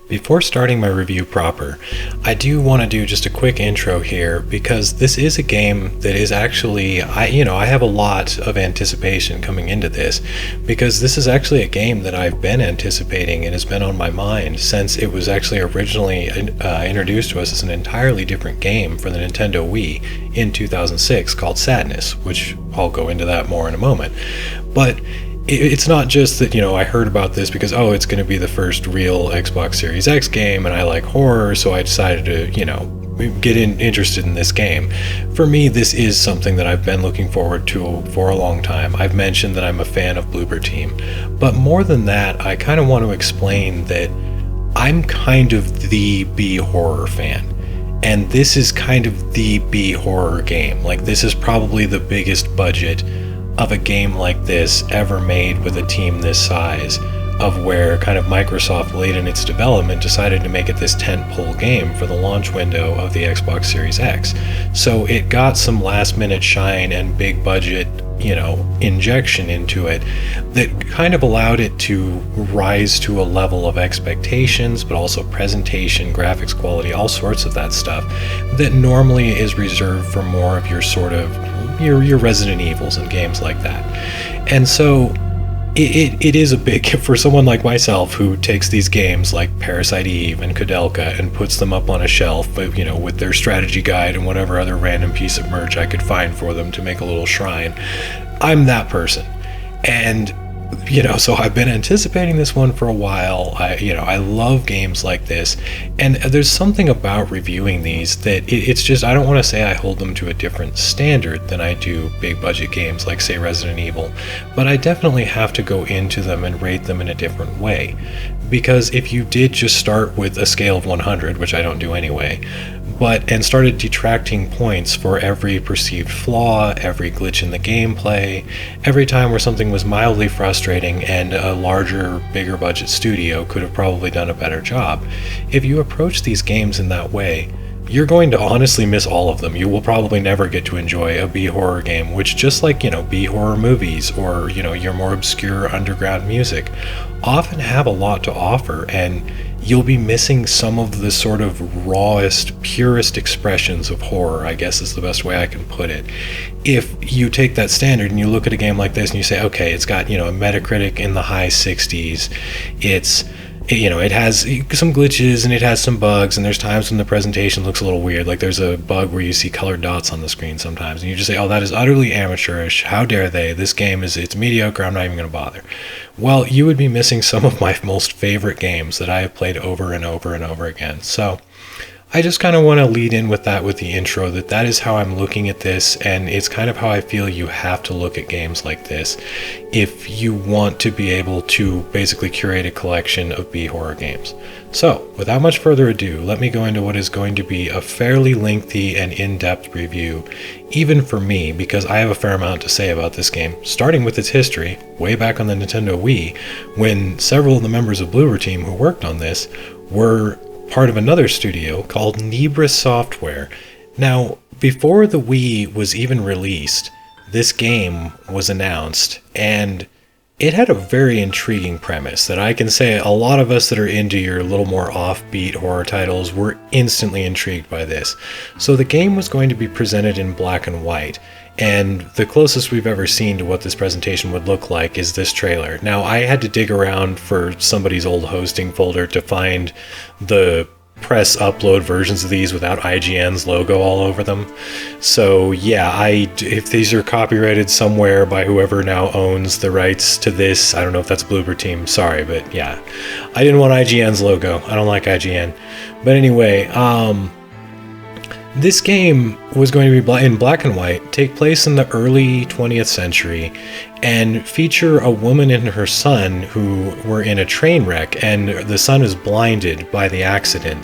Before starting my review proper, I do want to do just a quick intro here because this is a game that is actually, I have a lot of anticipation coming into this because this is actually a game that I've been anticipating and has been on my mind since it was actually originally introduced to us as an entirely different game for the Nintendo Wii in 2006 called Sadness, which I'll go into that more in a moment. But it's not just that, I heard about this because, it's going to be the first real Xbox Series X game and I like horror, so I decided to, get interested in this game. For me, this is something that I've been looking forward to for a long time. I've mentioned that I'm a fan of Bloober Team, but more than that, I kind of want to explain that I'm kind of the B horror fan. And this is kind of the B horror game. Like, this is probably the biggest budget of a game like this ever made with a team this size, of where kind of Microsoft late in its development decided to make it this tentpole game for the launch window of the Xbox Series X. So it got some last minute shine and big budget, injection into it that kind of allowed it to rise to a level of expectations, but also presentation, graphics quality, all sorts of that stuff that normally is reserved for more of your sort of your Resident Evils and games like that. And so it is a big, for someone like myself who takes these games like Parasite Eve and Kudelka and puts them up on a shelf, with their strategy guide and whatever other random piece of merch I could find for them to make a little shrine. I'm that person. And so I've been anticipating this one for a while. I love games like this, and there's something about reviewing these that it's just, I don't want to say I hold them to a different standard than I do big budget games like, say, Resident Evil, but I definitely have to go into them and rate them in a different way. Because if you did just start with a scale of 100, which I don't do anyway, and started detracting points for every perceived flaw, every glitch in the gameplay, every time where something was mildly frustrating and a larger, bigger budget studio could have probably done a better job. If you approach these games in that way, you're going to honestly miss all of them. You will probably never get to enjoy a B-horror game, which, just like, B-horror movies or, your more obscure underground music, often have a lot to offer, and you'll be missing some of the sort of rawest, purest expressions of horror, I guess is the best way I can put it. If you take that standard and you look at a game like this and you say, okay, it's got, a Metacritic in the high 60s, it has some glitches and it has some bugs, and there's times when the presentation looks a little weird, like there's a bug where you see colored dots on the screen sometimes, and you just say, that is utterly amateurish, how dare they, this game it's mediocre, I'm not even going to bother. Well, you would be missing some of my most favorite games that I have played over and over and over again. So I just kind of want to lead in with that with the intro, that is how I'm looking at this, and it's kind of how I feel you have to look at games like this if you want to be able to basically curate a collection of B-horror games. So, without much further ado, let me go into what is going to be a fairly lengthy and in-depth review, even for me, because I have a fair amount to say about this game, starting with its history, way back on the Nintendo Wii, when several of the members of Bloober Team who worked on this were part of another studio called Nebra Software. Now, before the Wii was even released, this game was announced, and it had a very intriguing premise that I can say a lot of us that are into your little more offbeat horror titles were instantly intrigued by this. So the game was going to be presented in black and white, and the closest we've ever seen to what this presentation would look like is this trailer. Now, I had to dig around for somebody's old hosting folder to find the press upload versions of these without IGN's logo all over them. So yeah, if these are copyrighted somewhere by whoever now owns the rights to this, I don't know if that's Bloober Team, sorry, but yeah, I didn't want IGN's logo. I don't like IGN. But anyway, this game was going to be in black and white, take place in the early 20th century, and feature a woman and her son who were in a train wreck, and the son is blinded by the accident,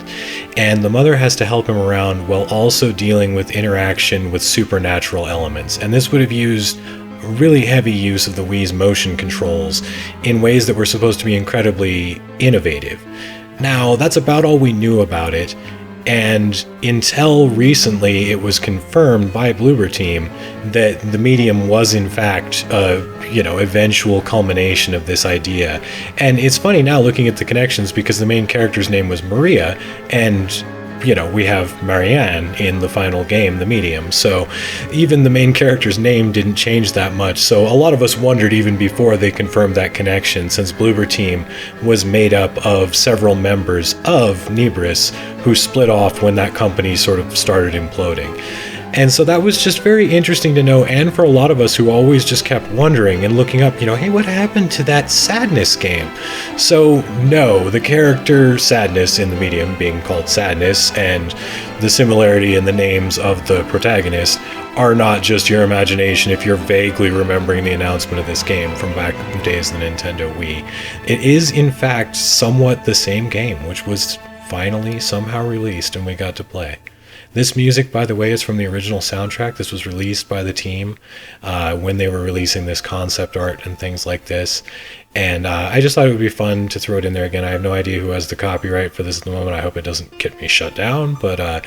and the mother has to help him around while also dealing with interaction with supernatural elements. And this would have used really heavy use of the Wii's motion controls in ways that were supposed to be incredibly innovative. Now, that's about all we knew about it. And until recently, it was confirmed by Bloober Team that the medium was in fact a, eventual culmination of this idea. And it's funny now looking at the connections, because the main character's name was Maria, and we have Marianne in the final game, the medium. So even the main character's name didn't change that much. So a lot of us wondered even before they confirmed that connection, since Bloober Team was made up of several members of Nibris who split off when that company sort of started imploding. And so that was just very interesting to know, and for a lot of us who always just kept wondering and looking up, hey, what happened to that Sadness game? So no, the character Sadness in the medium being called Sadness, and the similarity in the names of the protagonists are not just your imagination if you're vaguely remembering the announcement of this game from back in the days of the Nintendo Wii. It is in fact somewhat the same game, which was finally somehow released and we got to play. This music, by the way, is from the original soundtrack. This was released by the team when they were releasing this concept art and things like this. And I just thought it would be fun to throw it in there again. I have no idea who has the copyright for this at the moment. I hope it doesn't get me shut down. But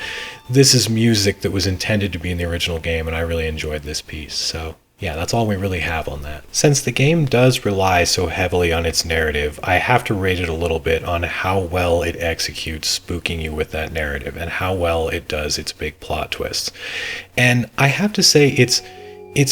this is music that was intended to be in the original game, and I really enjoyed this piece. So yeah, that's all we really have on that. Since the game does rely so heavily on its narrative, I have to rate it a little bit on how well it executes spooking you with that narrative and how well it does its big plot twists. And I have to say it's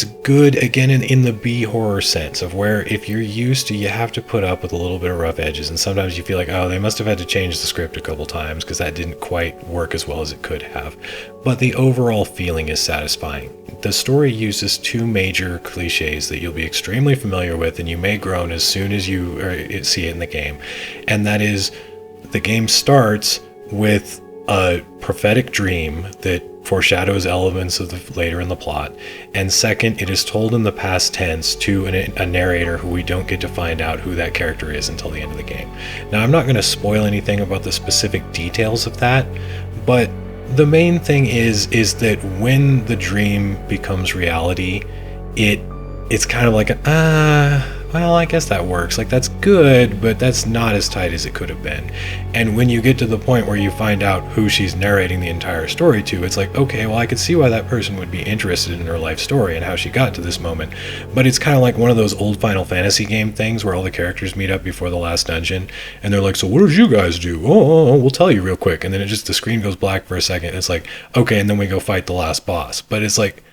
good, again, in the B-horror sense of where if you're used to, you have to put up with a little bit of rough edges, and sometimes you feel like, oh, they must have had to change the script a couple times because that didn't quite work as well as it could have. But the overall feeling is satisfying. The story uses two major cliches that you'll be extremely familiar with, and you may groan as soon as you see it in the game. And that is, the game starts with a prophetic dream that foreshadows elements of the later in the plot, and second, it is told in the past tense to a narrator who we don't get to find out who that character is until the end of the game. Now, I'm not going to spoil anything about the specific details of that, but the main thing is that when the dream becomes reality, it's kind of like well, I guess that works. Like, that's good, but that's not as tight as it could have been. And when you get to the point where you find out who she's narrating the entire story to, it's like, okay, well, I could see why that person would be interested in her life story and how she got to this moment. But it's kind of like one of those old Final Fantasy game things where all the characters meet up before the last dungeon, and they're like, so what did you guys do? Oh, we'll tell you real quick. And then the screen goes black for a second, and it's like, okay, and then we go fight the last boss. But it's like,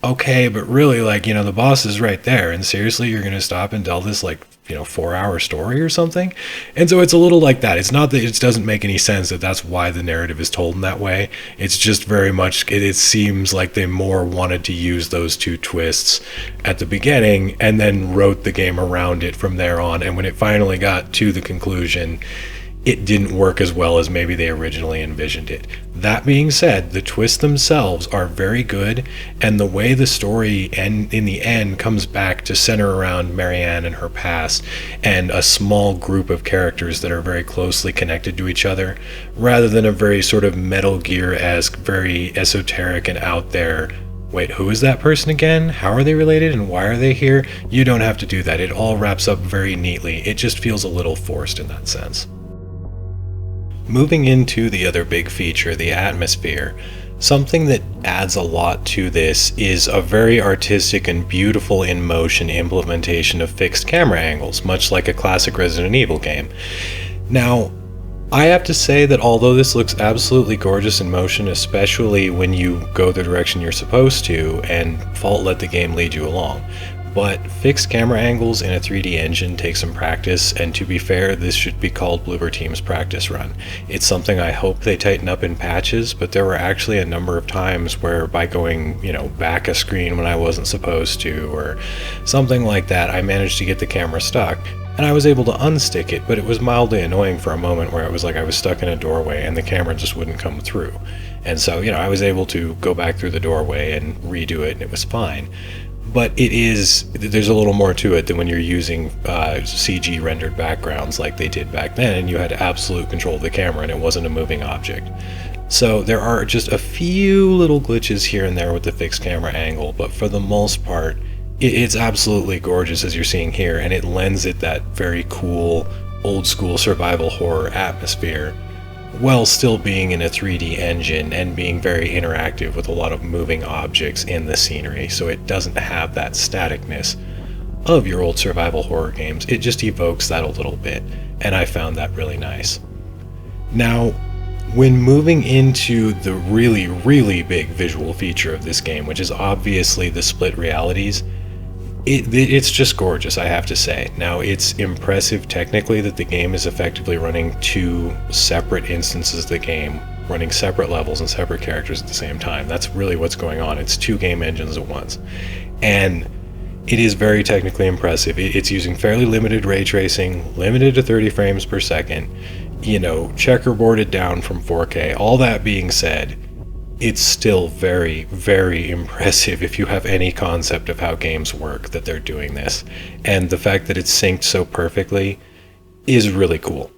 okay, but really, the boss is right there, and seriously, you're going to stop and tell this 4-hour story or something? And so it's a little like that. It's not that it doesn't make any sense that that's why the narrative is told in that way. It's just very much, it seems like they more wanted to use those two twists at the beginning and then wrote the game around it from there on. And when it finally got to the conclusion, it didn't work as well as maybe they originally envisioned it. That being said, the twists themselves are very good, and the way the story in the end comes back to center around Marianne and her past and a small group of characters that are very closely connected to each other, rather than a very sort of Metal Gear-esque, very esoteric and out there, wait, who is that person again? How are they related and why are they here? You don't have to do that. It all wraps up very neatly. It just feels a little forced in that sense. Moving into the other big feature, the atmosphere, something that adds a lot to this is a very artistic and beautiful in-motion implementation of fixed camera angles, much like a classic Resident Evil game. Now, I have to say that although this looks absolutely gorgeous in motion, especially when you go the direction you're supposed to and let the game lead you along, but fixed camera angles in a 3D engine take some practice, and to be fair, this should be called Bloober Team's practice run. It's something I hope they tighten up in patches, but there were actually a number of times where by going, back a screen when I wasn't supposed to, or something like that, I managed to get the camera stuck. And I was able to unstick it, but it was mildly annoying for a moment where it was like I was stuck in a doorway and the camera just wouldn't come through. And so, I was able to go back through the doorway and redo it, and it was fine. But there's a little more to it than when you're using CG rendered backgrounds like they did back then, and you had absolute control of the camera and it wasn't a moving object. So there are just a few little glitches here and there with the fixed camera angle, but for the most part, it's absolutely gorgeous as you're seeing here, and it lends it that very cool, old school survival horror atmosphere. while still being in a 3D engine and being very interactive with a lot of moving objects in the scenery, so it doesn't have that staticness of your old survival horror games. It just evokes that a little bit, and I found that really nice. Now, when moving into the really, really big visual feature of this game, which is obviously the split realities, it's just gorgeous, I have to say. Now, it's impressive technically that the game is effectively running two separate instances of the game, running separate levels and separate characters at the same time. That's really what's going on. It's two game engines at once. And it is very technically impressive. It's using fairly limited ray tracing, limited to 30 frames per second, checkerboarded down from 4K. All that being said, it's still very, very impressive if you have any concept of how games work that they're doing this. And the fact that it's synced so perfectly is really cool.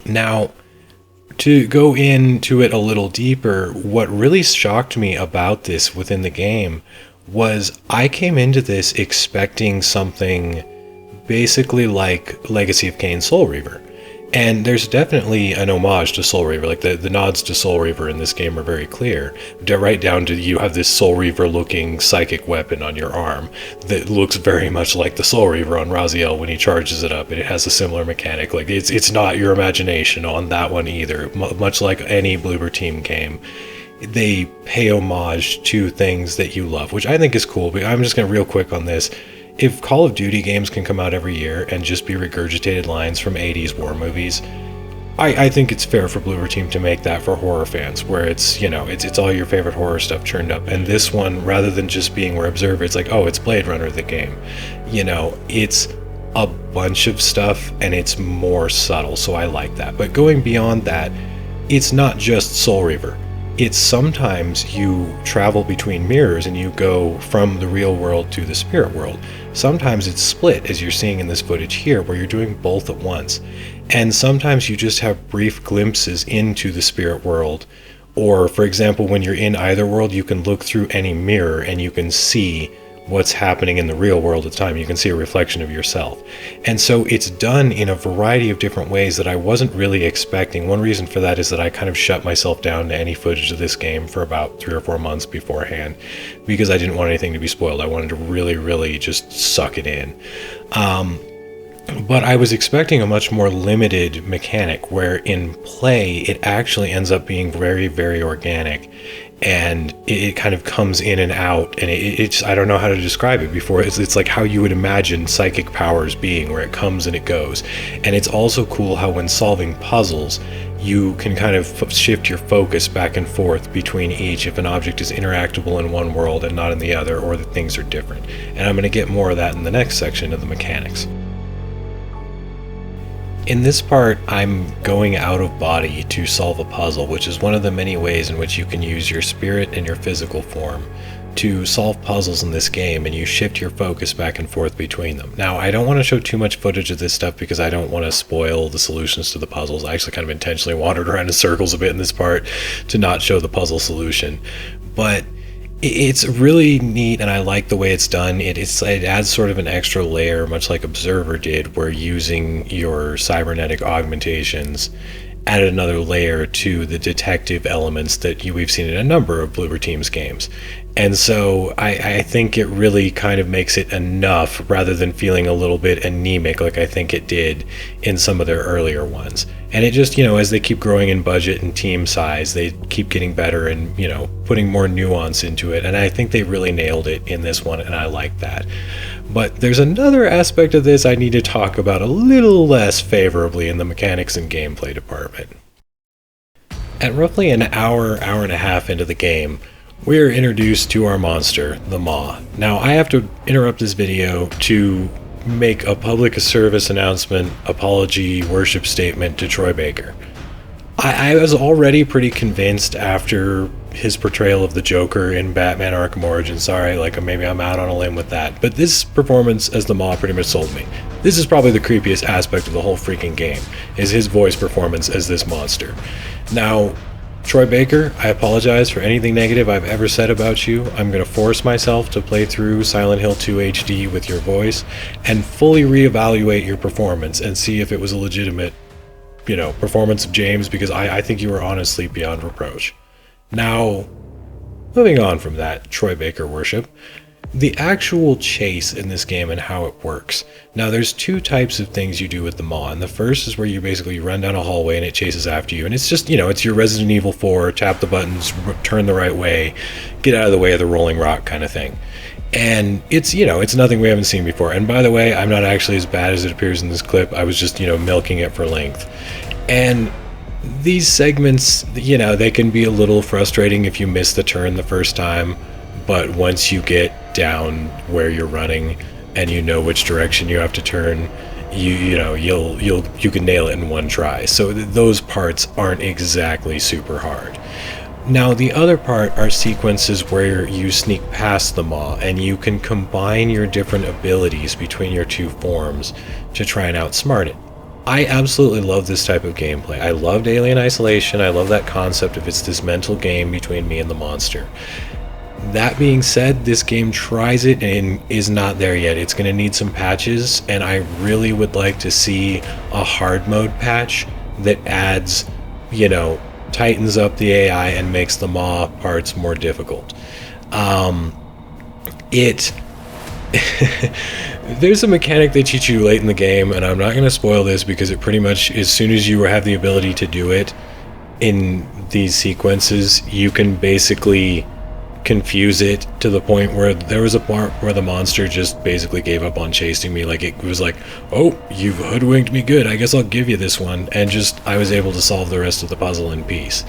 Now, to go into it a little deeper, what really shocked me about this within the game was I came into this expecting something basically like Legacy of Kain Soul Reaver. And there's definitely an homage to Soul Reaver, like the nods to Soul Reaver in this game are very clear. Right down to you have this Soul Reaver looking psychic weapon on your arm that looks very much like the Soul Reaver on Raziel when he charges it up, and it has a similar mechanic. Like it's not your imagination on that one either, much like any Bloober Team game. They pay homage to things that you love, which I think is cool, but I'm just going to real quick on this. If Call of Duty games can come out every year and just be regurgitated lines from 80s war movies, I think it's fair for Bloober Team to make that for horror fans, where it's all your favorite horror stuff churned up. And this one, rather than just being where Observer, it's like, oh, it's Blade Runner the game. It's a bunch of stuff and it's more subtle, so I like that. But going beyond that, it's not just Soul Reaver. It's sometimes you travel between mirrors and you go from the real world to the spirit world. Sometimes it's split, as you're seeing in this footage here, where you're doing both at once. And sometimes you just have brief glimpses into the spirit world. Or, for example, when you're in either world, you can look through any mirror and you can see what's happening in the real world at the time. You can see a reflection of yourself. And so it's done in a variety of different ways that I wasn't really expecting. One reason for that is that I kind of shut myself down to any footage of this game for about 3 or 4 months beforehand, because I didn't want anything to be spoiled. I wanted to really, really just suck it in. But I was expecting a much more limited mechanic, where in play it actually ends up being very, very organic. And it kind of comes in and out, and it's I don't know how to describe it before. It's like how you would imagine psychic powers being, where it comes and it goes. And it's also cool how when solving puzzles, you can kind of shift your focus back and forth between each if an object is interactable in one world and not in the other, or that things are different. And I'm going to get more of that in the next section of the mechanics. In this part, I'm going out of body to solve a puzzle, which is one of the many ways in which you can use your spirit and your physical form to solve puzzles in this game, and you shift your focus back and forth between them. Now, I don't want to show too much footage of this stuff because I don't want to spoil the solutions to the puzzles. I actually kind of intentionally wandered around in circles a bit in this part to not show the puzzle solution. But it's really neat, and I like the way it's done. It adds sort of an extra layer, much like Observer did, where using your cybernetic augmentations added another layer to the detective elements that we've seen in a number of Bloober Team's games. And so I think it really kind of makes it enough, rather than feeling a little bit anemic like I think it did in some of their earlier ones. And it just, as they keep growing in budget and team size, they keep getting better and, putting more nuance into it. And I think they really nailed it in this one, and I like that. But there's another aspect of this I need to talk about a little less favorably in the mechanics and gameplay department. At roughly an hour and a half into the game, we're introduced to our monster, the Maw. Now, I have to interrupt this video to make a public service announcement, apology, worship statement to Troy Baker. I was already pretty convinced after his portrayal of the Joker in Batman Arkham Origins. Sorry, maybe I'm out on a limb with that. But this performance as the Maw pretty much sold me. This is probably the creepiest aspect of the whole freaking game, is his voice performance as this monster. Now, Troy Baker, I apologize for anything negative I've ever said about you. I'm going to force myself to play through Silent Hill 2 HD with your voice and fully reevaluate your performance and see if it was a legitimate performance of James, because I think you were honestly beyond reproach. Now, moving on from that, Troy Baker worship, the actual chase in this game and how it works. Now, there's two types of things you do with the Maw, and the first is where you basically run down a hallway and it chases after you, and it's just, it's your Resident Evil 4, tap the buttons, turn the right way, get out of the way of the rolling rock kind of thing. And it's, it's nothing we haven't seen before. And by the way, I'm not actually as bad as it appears in this clip. I was just, milking it for length. And these segments, they can be a little frustrating if you miss the turn the first time, but once you get down where you're running and you know which direction you have to turn, you can nail it in one try. So those parts aren't exactly super hard. Now, the other part are sequences where you sneak past the Maw and you can combine your different abilities between your two forms to try and outsmart it. I absolutely love this type of gameplay. I loved Alien Isolation. I love that concept of it's this mental game between me and the monster. That being said, this game tries it and is not there yet. It's going to need some patches, and I really would like to see a hard mode patch that adds, tightens up the AI and makes the Maw parts more difficult. There's a mechanic they teach you late in the game, and I'm not going to spoil this because it pretty much, as soon as you have the ability to do it in these sequences, you can basically confuse it to the point where there was a part where the monster just basically gave up on chasing me. Like, it was like, oh, you've hoodwinked me good, I guess I'll give you this one, and just I was able to solve the rest of the puzzle in peace.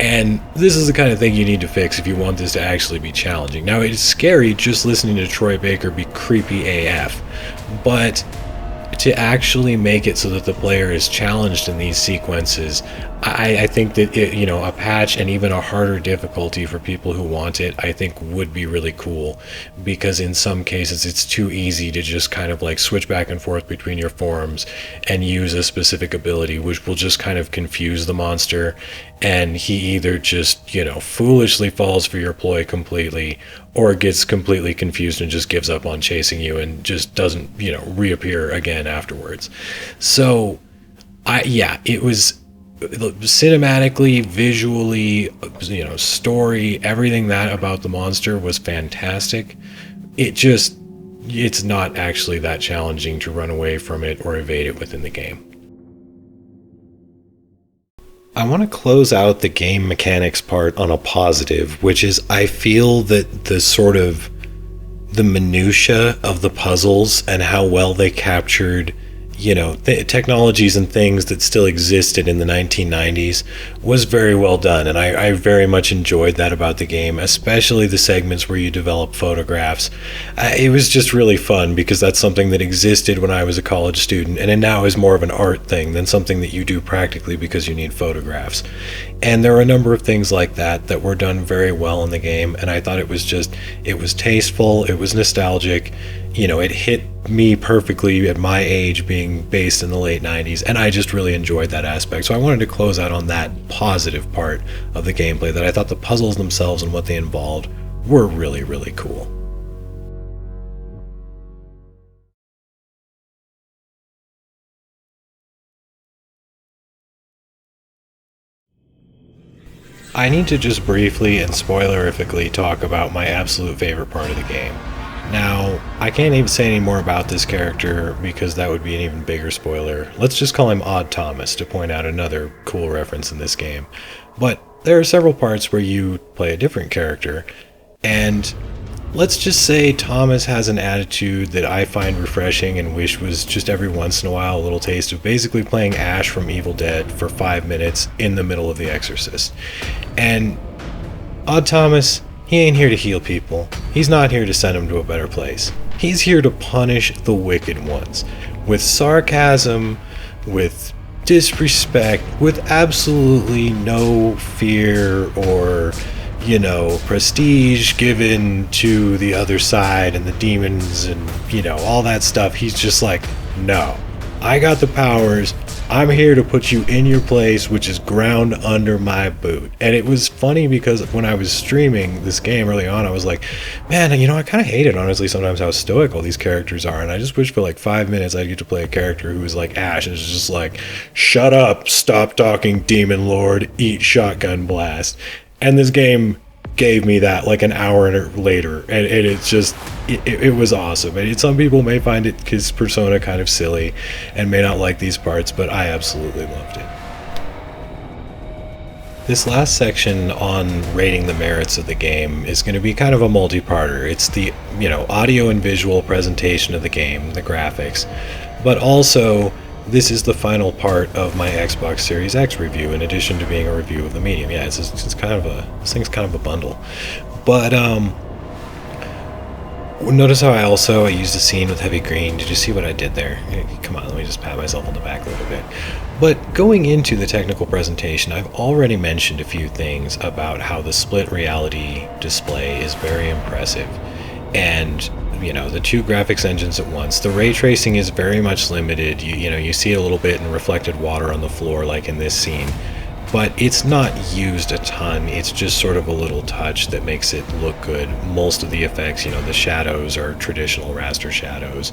And this is the kind of thing you need to fix if you want this to actually be challenging. Now, it's scary just listening to Troy Baker be creepy AF, but to actually make it so that the player is challenged in these sequences, I think that a patch and even a harder difficulty for people who want it, I think would be really cool, because in some cases it's too easy to just kind of like switch back and forth between your forms and use a specific ability, which will just kind of confuse the monster, and he either just foolishly falls for your ploy completely, or gets completely confused and just gives up on chasing you and just doesn't reappear again afterwards. So it was cinematically, visually, story, everything that about the monster was fantastic. It's not actually that challenging to run away from it or evade it within the game. I want to close out the game mechanics part on a positive, which is I feel that the minutia of the puzzles and how well they captured technologies and things that still existed in the 1990s was very well done, and I very much enjoyed that about the game, especially the segments where you develop photographs. It was just really fun because that's something that existed when I was a college student, and it now is more of an art thing than something that you do practically because you need photographs. And there are a number of things like that were done very well in the game, and I thought it was tasteful, it was nostalgic, it hit me perfectly at my age, being based in the late 90s, and I just really enjoyed that aspect. So I wanted to close out on that positive part of the gameplay, that I thought the puzzles themselves and what they involved were really, really cool. I need to just briefly and spoilerifically talk about my absolute favorite part of the game. Now, I can't even say any more about this character because that would be an even bigger spoiler. Let's just call him Odd Thomas to point out another cool reference in this game. But there are several parts where you play a different character, and let's just say Thomas has an attitude that I find refreshing and wish was just every once in a while a little taste of basically playing Ash from Evil Dead for 5 minutes in the middle of The Exorcist. And Odd Thomas, he ain't here to heal people. He's not here to send them to a better place. He's here to punish the wicked ones. With sarcasm, with disrespect, with absolutely no fear or, prestige given to the other side and the demons and, all that stuff. He's just like, no, I got the powers. I'm here to put you in your place, which is ground under my boot. And it was funny because when I was streaming this game early on, I was like, man, I kind of hate it, honestly, sometimes how stoic all these characters are. And I just wish for like 5 minutes I'd get to play a character who was like Ash and it's just like, shut up, stop talking, demon lord, eat shotgun blast. And this game gave me that like an hour later, and it's just it was awesome. And some people may find his persona kind of silly and may not like these parts, but I absolutely loved it. This last section on rating the merits of the game is going to be kind of a multi-parter. It's the audio and visual presentation of the game, the graphics, but also this is the final part of my Xbox Series X review, in addition to being a review of the medium. Yeah, it's kind of this thing's kind of a bundle. But notice how I used a scene with heavy green. Did you see what I did there? Come on, let me just pat myself on the back a little bit. But going into the technical presentation, I've already mentioned a few things about how the split reality display is very impressive. And the two graphics engines at once. The ray tracing is very much limited. You see it a little bit in reflected water on the floor, like in this scene, but it's not used a ton. It's just sort of a little touch that makes it look good. Most of the effects, the shadows are traditional raster shadows.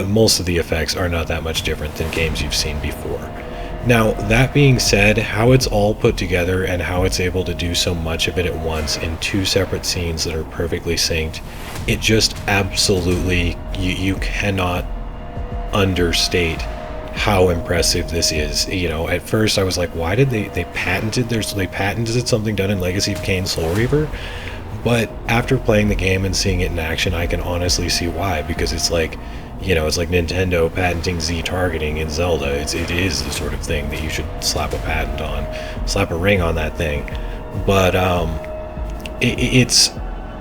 Most of the effects are not that much different than games you've seen before. Now, that being said, how it's all put together and how it's able to do so much of it at once in two separate scenes that are perfectly synced, it just absolutely, you cannot understate how impressive this is. At first I was like, why did they patented something done in Legacy of Kain Soul Reaver? But after playing the game and seeing it in action, I can honestly see why, because it's like, it's like Nintendo patenting Z targeting in Zelda. It is the sort of thing that you should slap a patent on, slap a ring on that thing. But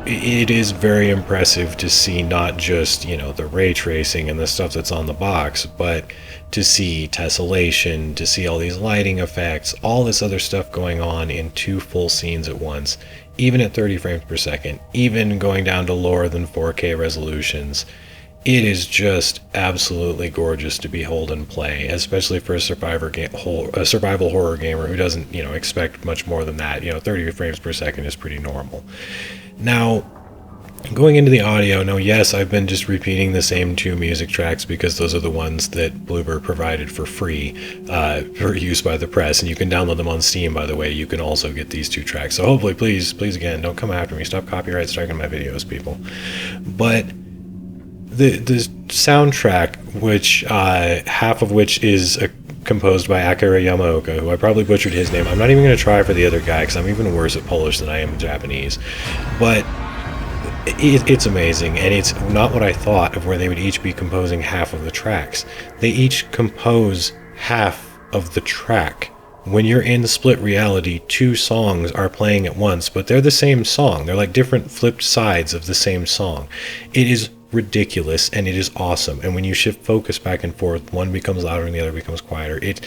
it is very impressive to see not just, the ray tracing and the stuff that's on the box, but to see tessellation, to see all these lighting effects, all this other stuff going on in two full scenes at once, even at 30 frames per second, even going down to lower than 4K resolutions. It is just absolutely gorgeous to behold and play, especially for a survival horror gamer who doesn't, expect much more than that. 30 frames per second is pretty normal. Now, going into the audio, now yes, I've been just repeating the same two music tracks because those are the ones that Bloober provided for free for use by the press, and you can download them on Steam, by the way. You can also get these two tracks. So hopefully, please again, don't come after me. Stop copyright striking my videos, people. But the soundtrack, which half of which is composed by Akira Yamaoka, who I probably butchered his name. I'm not even going to try for the other guy because I'm even worse at Polish than I am at Japanese. But it's amazing, and it's not what I thought of where they would each be composing half of the tracks. They each compose half of the track. When you're in the split reality, two songs are playing at once, but they're the same song. They're like different flipped sides of the same song. It is ridiculous, and it is awesome. And when you shift focus back and forth, one becomes louder and the other becomes quieter. It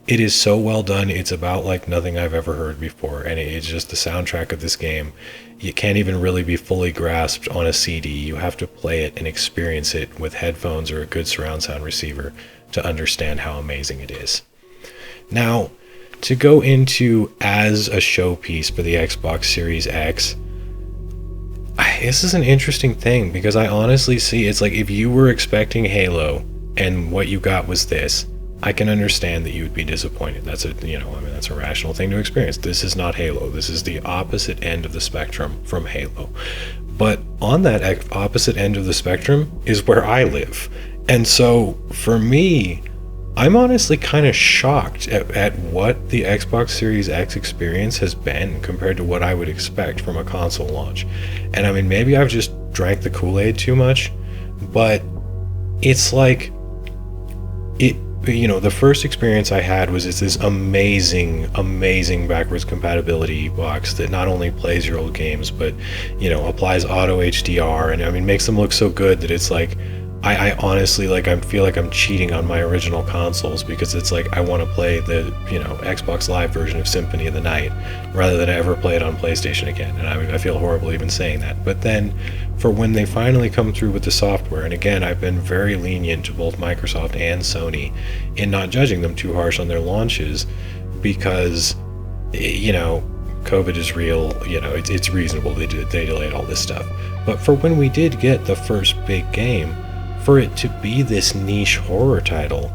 is so well done. It's about like nothing I've ever heard before, and it's just the soundtrack of this game. You can't even really be fully grasped on a CD. You have to play it and experience it with headphones or a good surround sound receiver to understand how amazing it is. Now, to go into as a showpiece for the Xbox Series X, this is an interesting thing, because I honestly see it's like if you were expecting Halo and what you got was this, I can understand that you would be disappointed. That's a rational thing to experience. This is not Halo. This is the opposite end of the spectrum from Halo. But on that opposite end of the spectrum is where I live. And so for me, I'm honestly kind of shocked at what the Xbox Series X experience has been compared to what I would expect from a console launch. And I mean, maybe I've just drank the Kool-Aid too much, but it's like, the first experience I had was it's this amazing backwards compatibility box that not only plays your old games, but, applies auto HDR, and I mean, makes them look so good that it's like, I honestly, I feel like I'm cheating on my original consoles, because it's like I want to play the, Xbox Live version of Symphony of the Night rather than ever play it on PlayStation again. And I feel horrible even saying that. But then for when they finally come through with the software. And again, I've been very lenient to both Microsoft and Sony in not judging them too harsh on their launches, because, you know, COVID is real, you know, it's reasonable they delayed all this stuff. But for when we did get the first big game, for it to be this niche horror title,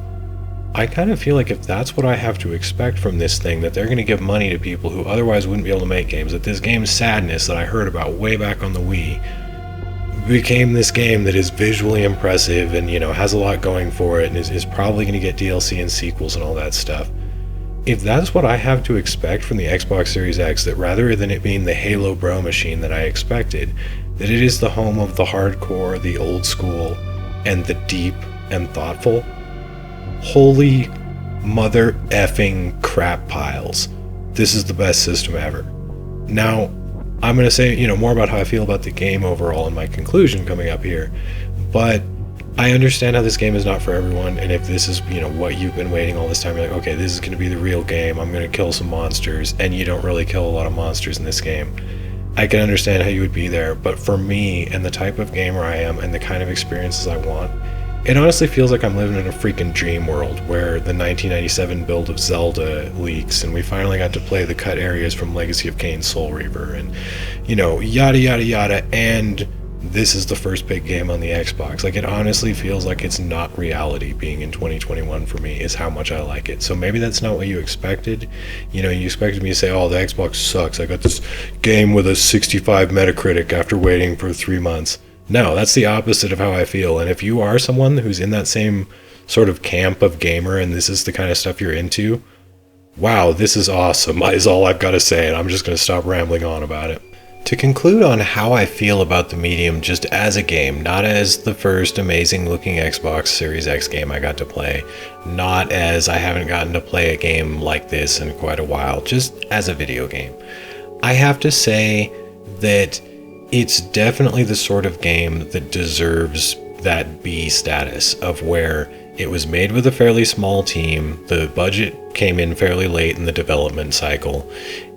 I kind of feel like if that's what I have to expect from this thing, that they're going to give money to people who otherwise wouldn't be able to make games, that this game Sadness that I heard about way back on the Wii became this game that is visually impressive and, you know, has a lot going for it and is probably going to get DLC and sequels and all that stuff. If that's what I have to expect from the Xbox Series X, that rather than it being the Halo Bro machine that I expected, that it is the home of the hardcore, the old school, and the deep and thoughtful, holy mother effing crap piles. This is the best system ever. Now, I'm going to say, you know, more about how I feel about the game overall in my conclusion coming up here, but I understand how this game is not for everyone, and if this is, you know, what you've been waiting all this time, you're like, okay, this is going to be the real game, I'm going to kill some monsters, and you don't really kill a lot of monsters in this game. I can understand how you would be there, but for me, and the type of gamer I am, and the kind of experiences I want, it honestly feels like I'm living in a freaking dream world where the 1997 build of Zelda leaks and we finally got to play the cut areas from Legacy of Kain Soul Reaver and, you know, yada yada yada, and this is the first big game on the Xbox. Like, it honestly feels like it's not reality being in 2021 for me, is how much I like it. So maybe that's not what you expected. You know, you expected me to say, oh, the Xbox sucks, I got this game with a 65 Metacritic after waiting for 3 months. No, that's the opposite of how I feel. And if you are someone who's in that same sort of camp of gamer and this is the kind of stuff you're into, wow, this is awesome, is all I've got to say, and I'm just going to stop rambling on about it. To conclude on how I feel about the medium just as a game, not as the first amazing looking Xbox Series X game I got to play, not as I haven't gotten to play a game like this in quite a while, just as a video game, I have to say that it's definitely the sort of game that deserves that B status of where it was made with a fairly small team, the budget came in fairly late in the development cycle,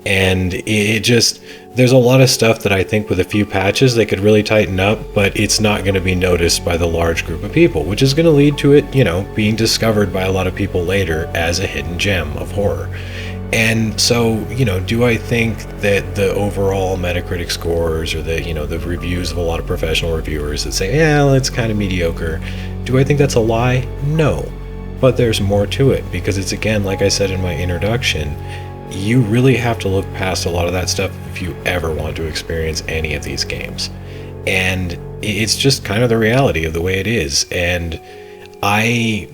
and it just, there's a lot of stuff that I think with a few patches they could really tighten up, but it's not going to be noticed by the large group of people, which is going to lead to it, you know, being discovered by a lot of people later as a hidden gem of horror. And so, you know, do I think that the overall Metacritic scores or the, you know, the reviews of a lot of professional reviewers that say, yeah, it's kind of mediocre, do I think that's a lie? No. But there's more to it, because it's, again, like I said in my introduction, you really have to look past a lot of that stuff if you ever want to experience any of these games. And it's just kind of the reality of the way it is. And I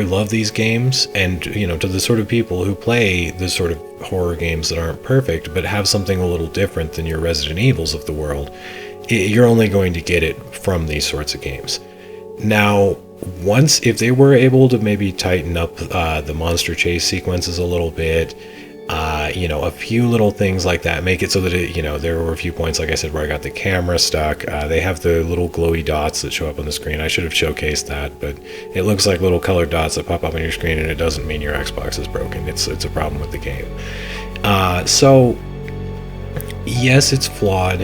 love these games, and, you know, to the sort of people who play the sort of horror games that aren't perfect but have something a little different than your Resident Evils of the world, you're only going to get it from these sorts of games. Now, once, if they were able to maybe tighten up the monster chase sequences a little bit, you know, a few little things like that, make it so that it, you know, there were a few points, like I said, where I got the camera stuck. They have the little glowy dots that show up on the screen. I should have showcased that, but it looks like little colored dots that pop up on your screen, and it doesn't mean your Xbox is broken. It's a problem with the game. So yes, it's flawed,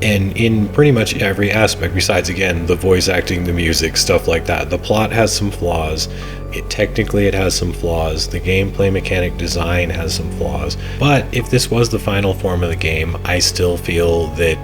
and in pretty much every aspect besides, again, the voice acting, the music, stuff like that. The plot has some flaws. Technically it has some flaws. The gameplay mechanic design has some flaws. But if this was the final form of the game, I still feel that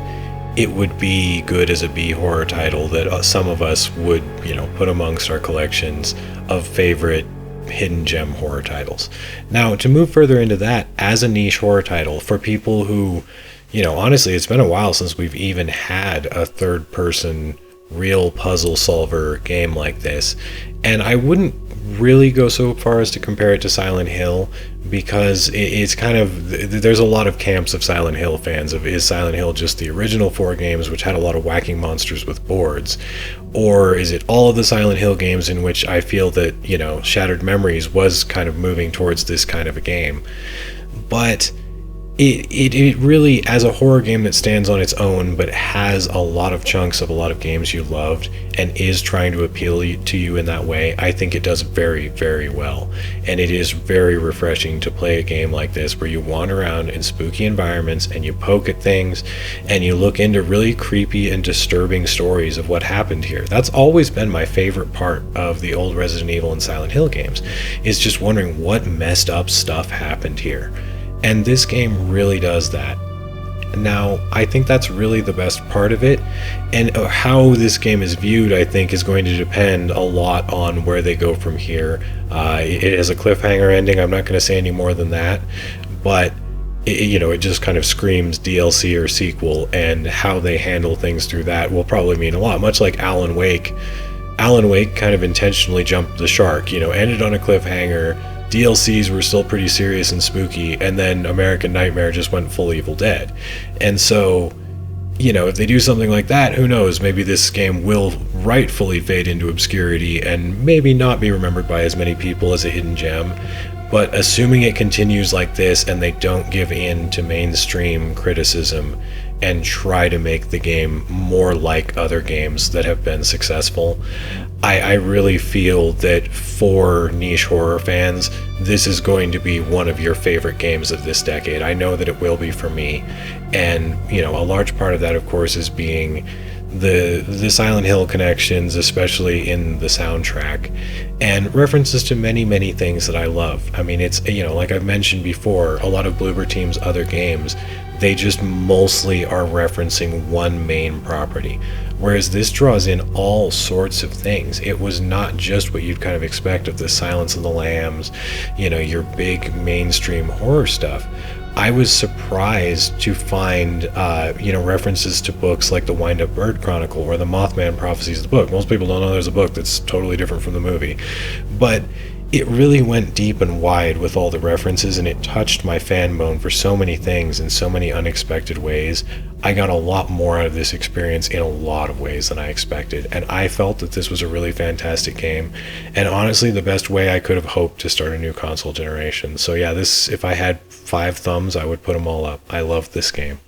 it would be good as a B horror title that some of us would, you know, put amongst our collections of favorite hidden gem horror titles. Now, to move further into that, as a niche horror title for people who, you know, honestly, it's been a while since we've even had a third-person real puzzle solver game like this, and I wouldn't really go so far as to compare it to Silent Hill, because it's kind of, there's a lot of camps of Silent Hill fans of, is Silent Hill just the original 4 games which had a lot of whacking monsters with boards, or is it all of the Silent Hill games in which I feel that, you know, Shattered Memories was kind of moving towards this kind of a game. But it really, as a horror game that stands on its own, but has a lot of chunks of a lot of games you loved and is trying to appeal to you in that way, I think it does very, very well. And it is very refreshing to play a game like this where you wander around in spooky environments and you poke at things and you look into really creepy and disturbing stories of what happened here. That's always been my favorite part of the old Resident Evil and Silent Hill games, is just wondering what messed up stuff happened here. And this game really does that. Now, I think that's really the best part of it, and how this game is viewed, I think, is going to depend a lot on where they go from here. It has a cliffhanger ending. I'm not going to say any more than that, but it just kind of screams DLC or sequel, and how they handle things through that will probably mean a lot. Much like Alan Wake. Alan Wake kind of intentionally jumped the shark, ended on a cliffhanger. DLCs were still pretty serious and spooky, and then American Nightmare just went full Evil Dead. And so, if they do something like that, who knows, maybe this game will rightfully fade into obscurity and maybe not be remembered by as many people as a hidden gem. But assuming it continues like this and they don't give in to mainstream criticism and try to make the game more like other games that have been successful, I really feel that for niche horror fans, this is going to be one of your favorite games of this decade. I know that it will be for me. And, a large part of that, of course, is being the Silent Hill connections, especially in the soundtrack, and references to many, many things that I love. I mean, it's, like I've mentioned before, a lot of Bloober Team's other games, they just mostly are referencing one main property. Whereas this draws in all sorts of things. It was not just what you'd kind of expect of the Silence of the Lambs, your big mainstream horror stuff. I was surprised to find, references to books like the Wind-Up Bird Chronicle or the Mothman Prophecies of the book. Most people don't know there's a book that's totally different from the movie. But it really went deep and wide with all the references, and it touched my fan bone for so many things in so many unexpected ways. I got a lot more out of this experience in a lot of ways than I expected, and I felt that this was a really fantastic game, and honestly the best way I could have hoped to start a new console generation. So yeah, if I had 5 thumbs, I would put them all up. I love this game.